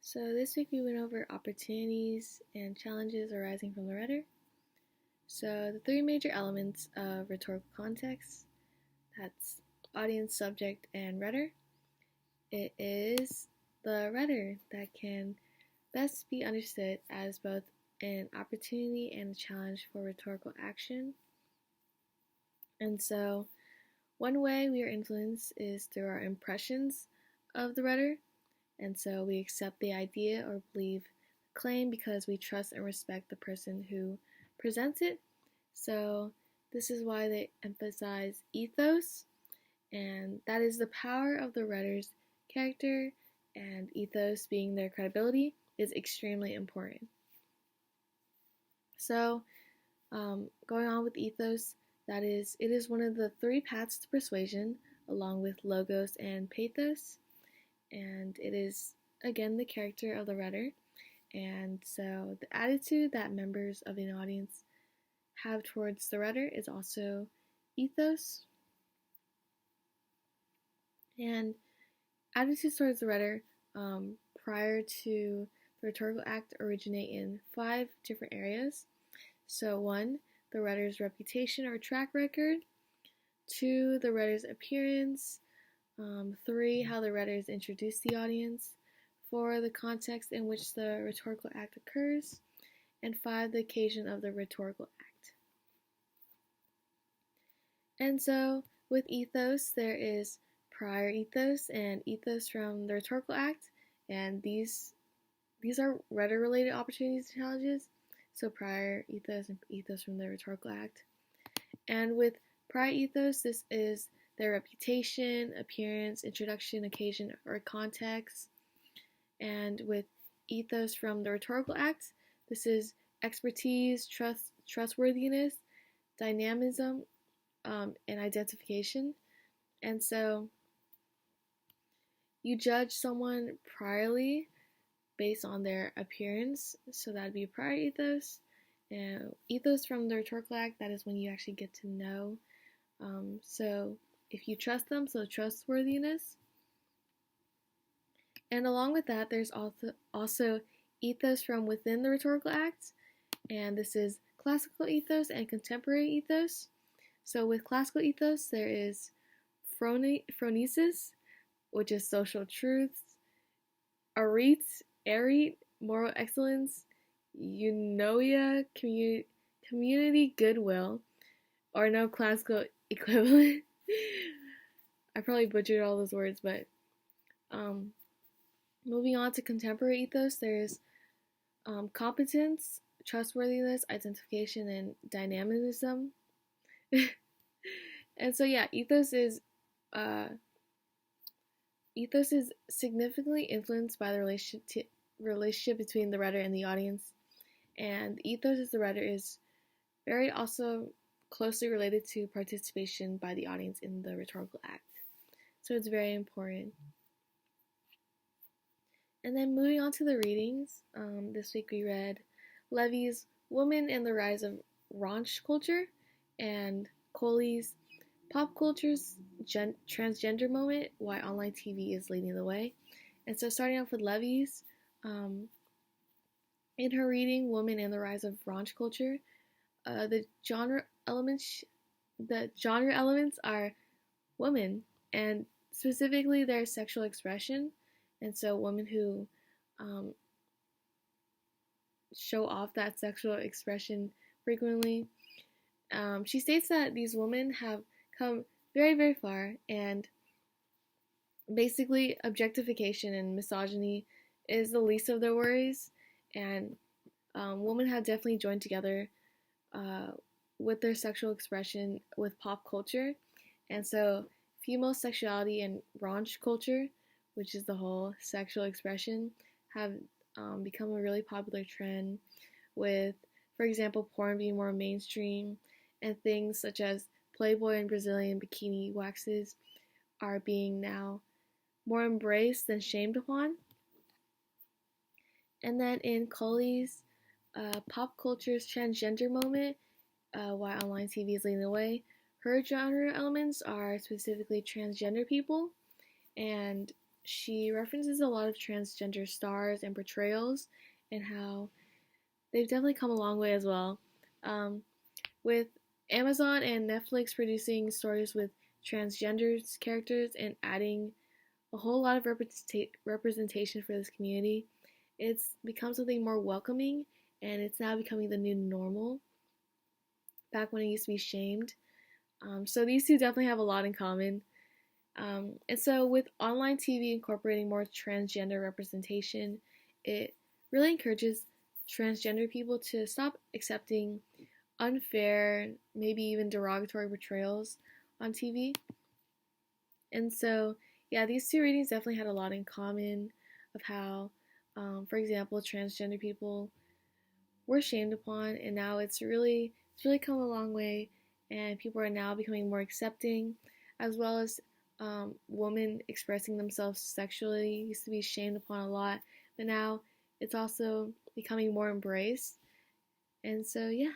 So this week we went over opportunities and challenges arising from the rhetor. So the three major elements of rhetorical context, that's audience, subject, and rhetor. It is the rhetor that can best be understood as both an opportunity and a challenge for rhetorical action. And so one way we are influenced is through our impressions of the rhetor. And so we accept the idea or believe the claim because we trust and respect the person who presents it. So this is why they emphasize ethos, and that is the power of the writer's character, and ethos being their credibility is extremely important. So going on with ethos, it is one of the three paths to persuasion, along with logos and pathos. And it is, again, the character of the rhetor. And so the attitude that members of an audience have towards the rhetor is also ethos. And attitudes towards the rhetor prior to the rhetorical act originate in 5 different areas. So 1, the rhetor's reputation or track record. 2, the rhetor's appearance. 3, how the rhetor is introduced to the audience. 4, the context in which the rhetorical act occurs. And 5, the occasion of the rhetorical act. And so with ethos, there is prior ethos and ethos from the rhetorical act, and these are rhetor-related opportunities and challenges. So prior ethos and ethos from the rhetorical act. And with prior ethos, this is their reputation, appearance, introduction, occasion, or context. And with ethos from the rhetorical act, this is expertise, trustworthiness, dynamism, and identification. And so you judge someone priorly based on their appearance, so that'd be prior ethos. And ethos from the rhetorical act, that is when you actually get to know. So if you trust them, so trustworthiness. And along with that, there's also ethos from within the rhetorical act, and this is classical ethos and contemporary ethos. So with classical ethos, there is phronesis, which is social truths, arete, moral excellence, eunoia, community goodwill, or no classical equivalent. I probably butchered all those words, but moving on to contemporary ethos, there's competence, trustworthiness, identification, and dynamism. And so yeah, ethos is significantly influenced by the relationship between the rhetor and the audience, and the ethos of the rhetor is very also closely related to participation by the audience in the rhetorical act. So it's very important. And then moving on to the readings, this week we read Levy's Woman and the Rise of Raunch Culture and Coley's Pop Culture's Transgender Moment, Why Online TV is Leading the Way. And so starting off with Levy's, in her reading, Woman and the Rise of Raunch Culture, the genre elements are women, and specifically their sexual expression. And so women who show off that sexual expression frequently. She states that these women have come very, very far, and basically objectification and misogyny is the least of their worries, and women have definitely joined together with their sexual expression with pop culture. And so female sexuality and raunch culture, which is the whole sexual expression, have become a really popular trend with, for example, porn being more mainstream, and things such as Playboy and Brazilian bikini waxes are being now more embraced than shamed upon. And then in Coley's Pop Culture's Transgender Moment, Why Online TV is Leading the Way, her genre elements are specifically transgender people, and she references a lot of transgender stars and portrayals and how they've definitely come a long way as well. Um, with Amazon and Netflix producing stories with transgender characters and adding a whole lot of representation for this community, it's become something more welcoming and it's now becoming the new normal back when it used to be shamed. So these two definitely have a lot in common. And so with online TV incorporating more transgender representation, it really encourages transgender people to stop accepting unfair, maybe even derogatory portrayals on TV. And so, yeah, these two readings definitely had a lot in common of how, for example, transgender people were shamed upon, and now it's really come a long way, and people are now becoming more accepting, as well as women expressing themselves sexually used to be shamed upon a lot, but now it's also becoming more embraced. And so, yeah.